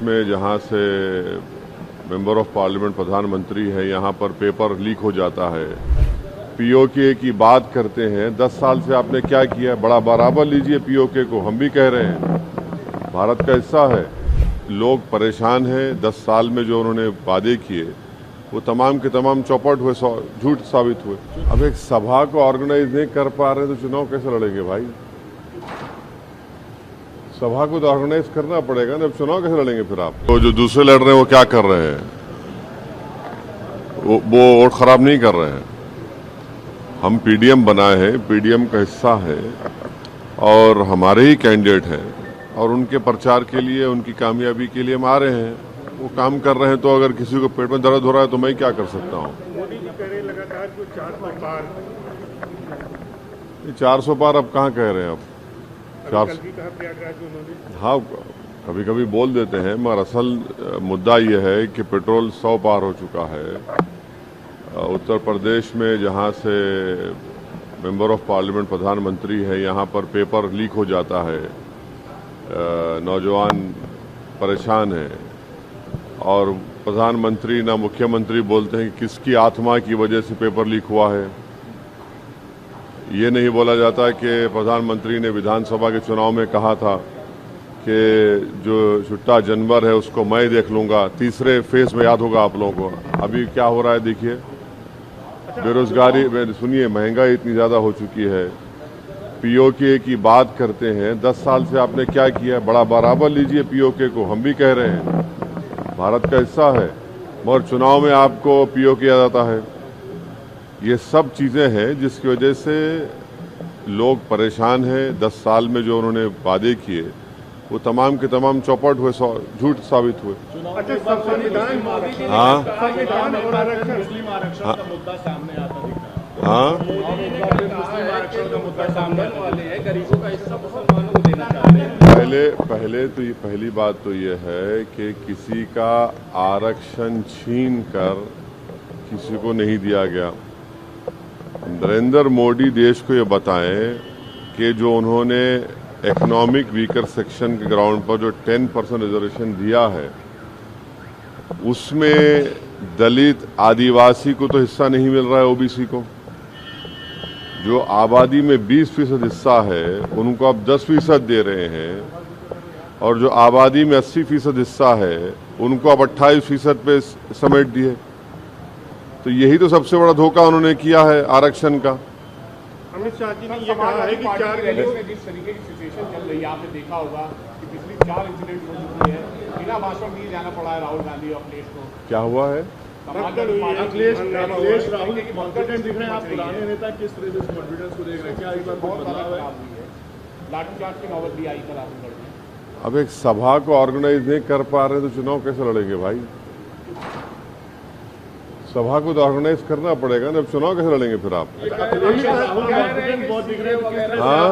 में जहां से मेंबर ऑफ पार्लियामेंट प्रधानमंत्री है, यहां पर पेपर लीक हो जाता है, पीओके की बात करते हैं। 10 साल से आपने क्या किया? बड़ा बराबर लीजिए पीओके को, हम भी कह रहे हैं भारत का हिस्सा है। लोग परेशान हैं। 10 साल में जो उन्होंने वादे किए वो तमाम के तमाम चौपट हुए, झूठ साबित हुए। अब एक सभा को ऑर्गेनाइज नहीं कर पा रहे तो चुनाव कैसे लड़ेंगे भाई? सभा को तो ऑर्गेनाइज करना पड़ेगा ना, अब चुनाव कैसे लड़ेंगे फिर आप? तो जो दूसरे लड़ रहे हैं वो क्या कर रहे हैं? वो वोट खराब नहीं कर रहे हैं। हम पीडीएम बनाए हैं, पीडीएम का हिस्सा है और हमारे ही कैंडिडेट हैं और उनके प्रचार के लिए, उनकी कामयाबी के लिए हम आ रहे हैं। वो काम कर रहे हैं तो अगर किसी को पेट में दर्द हो रहा है तो मैं क्या कर सकता हूँ? मोदी जी कह रहे लगातार जो 400 पार, 400 पार अब कहाँ कह रहे हैं? अब कल भी कहा प्रयागराज में उन्होंने। हाँ, कभी कभी बोल देते हैं, मगर असल मुद्दा ये है कि पेट्रोल 100 पार हो चुका है। उत्तर प्रदेश में जहाँ से मेंबर ऑफ पार्लियामेंट प्रधानमंत्री है, यहाँ पर पेपर लीक हो जाता है, नौजवान परेशान हैं और प्रधानमंत्री ना मुख्यमंत्री बोलते हैं कि किसकी आत्मा की वजह से पेपर लीक हुआ है। ये नहीं बोला जाता कि प्रधानमंत्री ने विधानसभा के चुनाव में कहा था कि जो छुट्टा जानवर है उसको मैं देख लूंगा। तीसरे फेज में याद होगा आप लोगों को। अभी क्या हो रहा है देखिए, बेरोजगारी, सुनिए, महंगाई इतनी ज़्यादा हो चुकी है। पीओके की बात करते हैं। 10 साल से आपने क्या किया? बड़ा बराबर लीजिए पीओके को, हम भी कह रहे हैं भारत का हिस्सा है, मगर चुनाव में आपको पीओके याद आता है। ये सब चीज़ें हैं जिसकी वजह से लोग परेशान हैं। 10 साल में जो उन्होंने वादे किए वो तमाम के तमाम चौपट हुए, झूठ साबित हुए। अच्छा, संविधान और मुस्लिम आरक्षण का मुद्दा सामने आता दिख रहा है। हाँ, मुस्लिम आरक्षण का मुद्दा सामने वाले हैं, गरीबों का हिस्सा मुसलमानों को देना चाहते हैं। पहले तो ये पहली बात तो ये है कि किसी का आरक्षण छीन कर किसी को नहीं दिया गया। नरेंद्र मोदी देश को ये बताएं कि जो उन्होंने इकोनॉमिक वीकर सेक्शन के ग्राउंड पर जो 10% रिजर्वेशन दिया है उसमें दलित, आदिवासी को तो हिस्सा नहीं मिल रहा है। ओबीसी को जो आबादी में 20% हिस्सा है उनको अब 10% दे रहे हैं और जो आबादी में 80% हिस्सा है उनको अब 28% पे समेट दिए। तो यही तो सबसे बड़ा धोखा उन्होंने किया है आरक्षण का। अमित शाह जी ने ये कहा है कि 4 में जिस तरीके की सिचुएशन चल रही है, आपने देखा होगा कि पिछली 4 इंसिडेंट हो चुकी है, बिना भाषण दिए जाना पड़ा है राहुल गांधी और अखिलेश को। क्या हुआ है? अखिलेश राहुल की कॉन्फिडेंस दिख रहे हैं। आप पुराने नेता किस तरह से कॉन्फिडेंस को देख रहे हैं? क्या इस बार बहुत बदलाव है? लाठीचार्ज की नौबत भी आई कल आजमगढ़ में। अब एक सभा को ऑर्गेनाइज नहीं कर पा रहे तो चुनाव कैसे लड़ेंगे भाई? सभा को तो ऑर्गेनाइज करना पड़ेगा ना, अब चुनाव कैसे लड़ेंगे फिर आप? हाँ,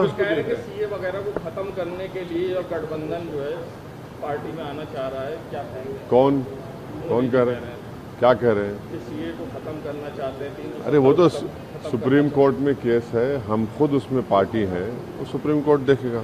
सीए वगैरह को खत्म करने के लिए और गठबंधन जो है पार्टी में आना चाह रहा है, क्या कहेंगे? कौन कह रहे हैं? क्या कह रहे हैं? सीए को खत्म करना चाहते हैं। अरे वो तो सुप्रीम कोर्ट में केस है, हम खुद उसमें पार्टी हैं, वो सुप्रीम कोर्ट देखेगा।